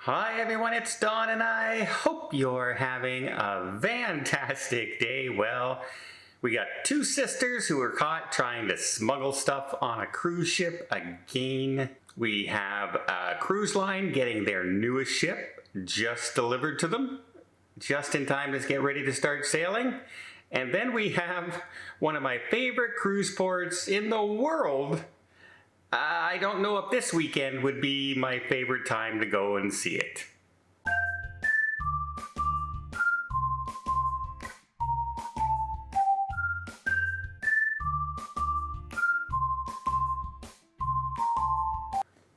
Hi everyone, it's Don and I hope you're having a fantastic day. Well, we got two sisters who were caught trying to smuggle stuff on a cruise ship again. We have a cruise line getting their newest ship just delivered to them, just in time to get ready to start sailing. And then we have one of my favorite cruise ports in the world. I don't know if this weekend would be my favorite time to go and see it.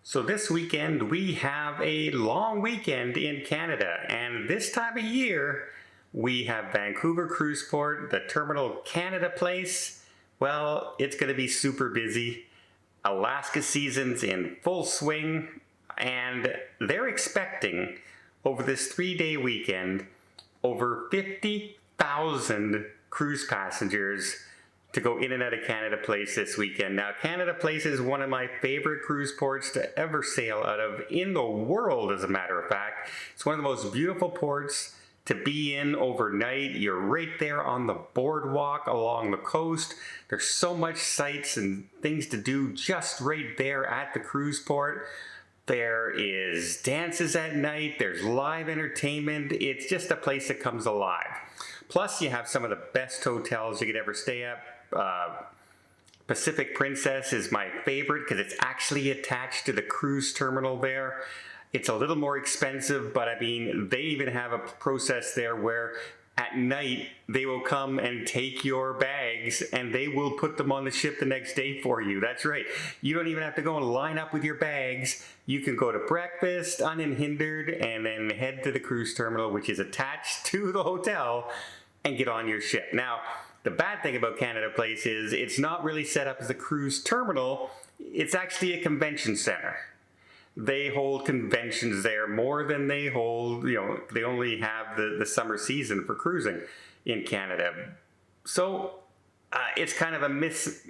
So this weekend we have a long weekend in Canada, and this time of year we have Vancouver Cruise Port, the Terminal Canada Place. Well, it's going to be super busy. Alaska season's in full swing, and they're expecting over this 3-day weekend over 50,000 cruise passengers to go in and out of Canada Place this weekend. Now, Canada Place is one of my favorite cruise ports to ever sail out of in the world, as a matter of fact. It's one of the most beautiful ports to be in overnight. You're right there on the boardwalk along the coast. There's so much sights and things to do just right there at the cruise port. There is dances at night, there's live entertainment. It's just a place that comes alive. Plus, you have some of the best hotels you could ever stay at. Pacific Princess is my favorite because it's actually attached to the cruise terminal there. It's a little more expensive, but I mean, they even have a process there where at night they will come and take your bags and they will put them on the ship the next day for you. That's right. You don't even have to go and line up with your bags. You can go to breakfast unhindered and then head to the cruise terminal, which is attached to the hotel, and get on your ship. Now, the bad thing about Canada Place is it's not really set up as a cruise terminal. It's actually a convention center. They hold conventions there more than they hold, they only have the summer season for cruising in Canada. So it's kind of a mixed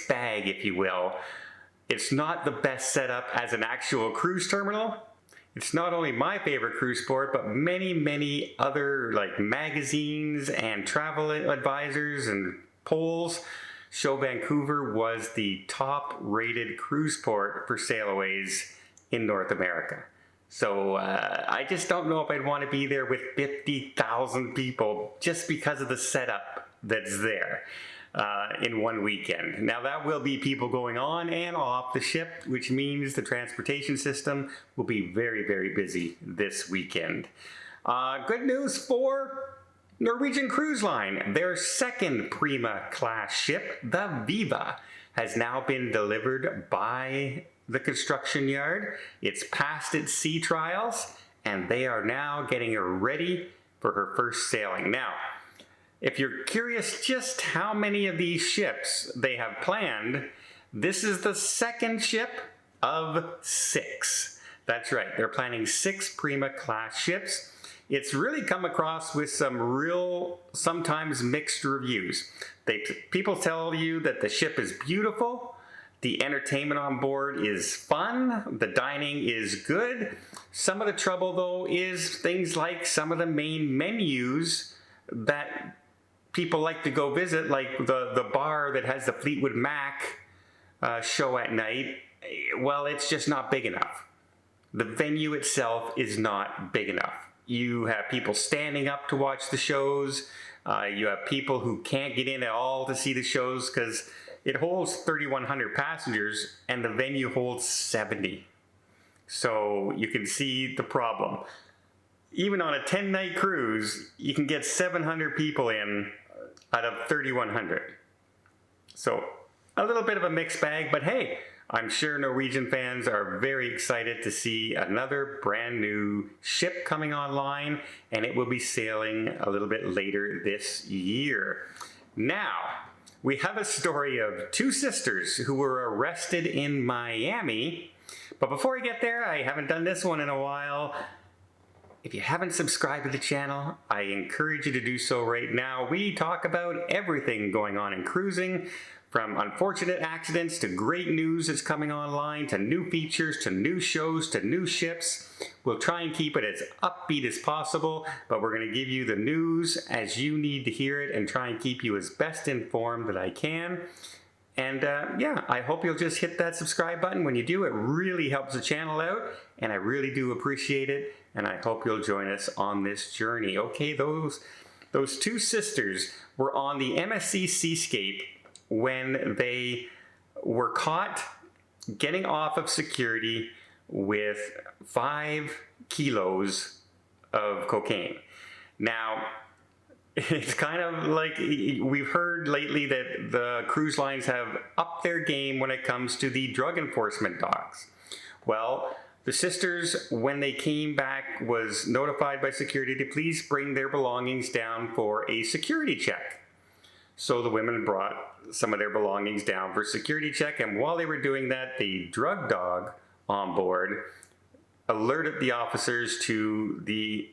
bag, if you will. It's not the best setup as an actual cruise terminal. It's not only my favorite cruise port, but many, many other magazines and travel advisors and polls show Vancouver was the top rated cruise port for sailaways in North America. So I just don't know if I'd want to be there with 50,000 people just because of the setup that's there in one weekend. Now that will be people going on and off the ship, which means the transportation system will be very, very busy this weekend. Good news for Norwegian Cruise Line. Their second Prima class ship, the Viva, has now been delivered by the construction yard. It's passed its sea trials, and they are now getting her ready for her first sailing. Now, if you're curious just how many of these ships they have planned, this is the second ship of 6. That's right, they're planning 6 Prima class ships. It's really come across with some real, sometimes mixed reviews. People tell you that the ship is beautiful, the entertainment on board is fun, the dining is good. Some of the trouble, though, is things like some of the main menus that people like to go visit, like the bar that has the Fleetwood Mac show at night. Well, it's just not big enough. The venue itself is not big enough. You have people standing up to watch the shows. You have people who can't get in at all to see the shows because it holds 3,100 passengers and the venue holds 70. So you can see the problem. Even on a 10-night cruise, you can get 700 people in out of 3,100. So a little bit of a mixed bag, but hey, I'm sure Norwegian fans are very excited to see another brand new ship coming online, and it will be sailing a little bit later this year. Now, we have a story of two sisters who were arrested in Miami. But before I get there, I haven't done this one in a while. If you haven't subscribed to the channel, I encourage you to do so right now. We talk about everything going on in cruising, From unfortunate accidents to great news that's coming online, to new features, to new shows, to new ships. We'll try and keep it as upbeat as possible, but we're going to give you the news as you need to hear it and try and keep you as best informed that I can. And yeah, I hope you'll just hit that subscribe button. When you do, it really helps the channel out, and I really do appreciate it, and I hope you'll join us on this journey. Okay, those two sisters were on the MSC Seascape when they were caught getting off of security with 5 kilos of cocaine. Now, it's kind of like we've heard lately that the cruise lines have upped their game when it comes to the drug enforcement dogs. Well, the sisters, when they came back, was notified by security to please bring their belongings down for a security check. So the women brought some of their belongings down for security check, and while they were doing that, the drug dog on board alerted the officers to the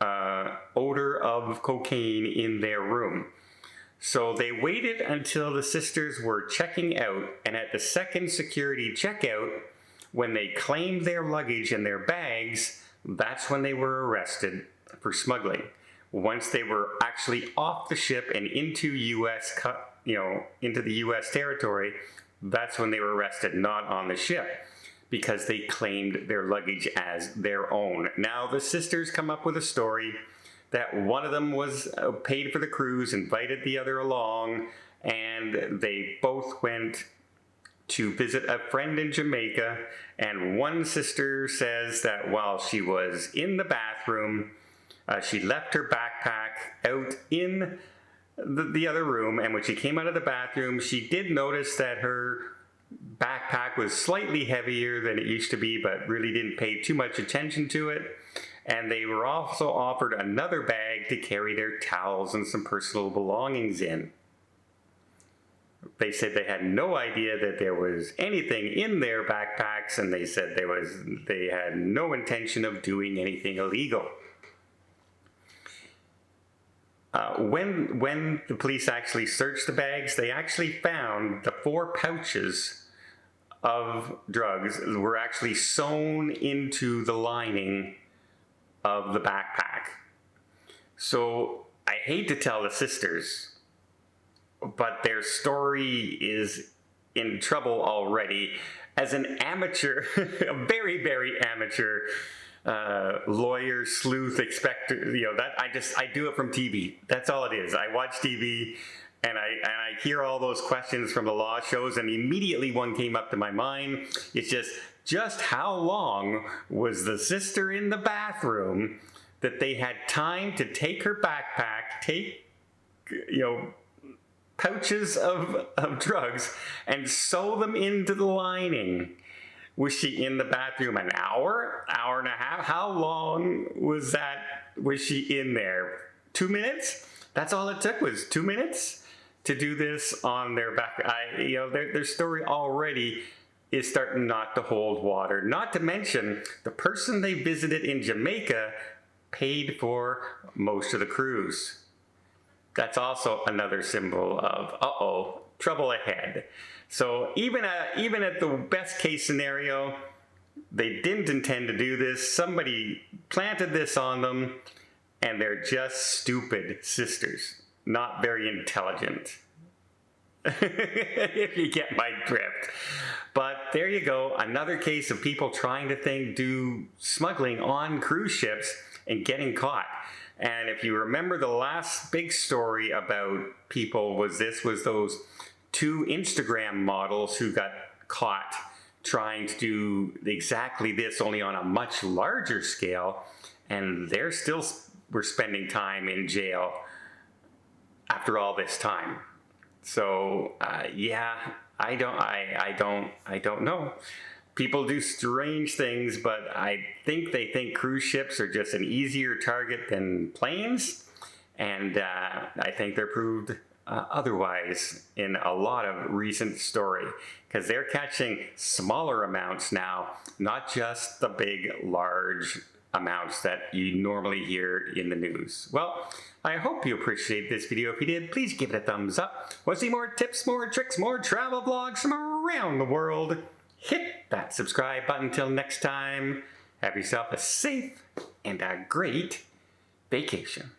odor of cocaine in their room. So they waited until the sisters were checking out, and at the second security checkout, when they claimed their luggage and their bags, that's when they were arrested for smuggling. Once they were actually off the ship and into into the U.S. territory, that's when they were arrested, not on the ship, because they claimed their luggage as their own. Now, the sisters come up with a story that one of them was paid for the cruise, invited the other along, and they both went to visit a friend in Jamaica, and one sister says that while she was in the bathroom, she left her backpack out in the other room, and when she came out of the bathroom, she did notice that her backpack was slightly heavier than it used to be, but really didn't pay too much attention to it. And they were also offered another bag to carry their towels and some personal belongings in. They said they had no idea that there was anything in their backpacks, and they said they had no intention of doing anything illegal. When the police actually searched the bags, they actually found the 4 pouches of drugs were actually sewn into the lining of the backpack. So I hate to tell the sisters, but their story is in trouble already. As an amateur, a very, very amateur lawyer, sleuth, expector, that I do it from TV. That's all it is. I watch TV and I hear all those questions from the law shows, and immediately one came up to my mind. It's just how long was the sister in the bathroom that they had time to take her backpack, take pouches of drugs and sew them into the lining? Was she in the bathroom an hour, hour and a half? How long was she in there? 2 minutes? That's all it took, was 2 minutes to do this on their back. Their story already is starting not to hold water. Not to mention, the person they visited in Jamaica paid for most of the cruise. That's also another symbol of, trouble ahead. So even at the best case scenario, they didn't intend to do this. Somebody planted this on them, and they're just stupid sisters. Not very intelligent. If you get my drift. But there you go, another case of people trying to do smuggling on cruise ships and getting caught. And if you remember, the last big story about people was those 2 Instagram models who got caught trying to do exactly this, only on a much larger scale, and they're still were spending time in jail after all this time. So yeah, I don't know. People do strange things, but I think they think cruise ships are just an easier target than planes, and I think they're proved otherwise in a lot of recent story, because they're catching smaller amounts now, not just the big, large amounts that you normally hear in the news. Well, I hope you appreciate this video. If you did, please give it a thumbs up. Want to see more tips, more tricks, more travel vlogs from around the world? Hit that subscribe button. Till next time, have yourself a safe and a great vacation.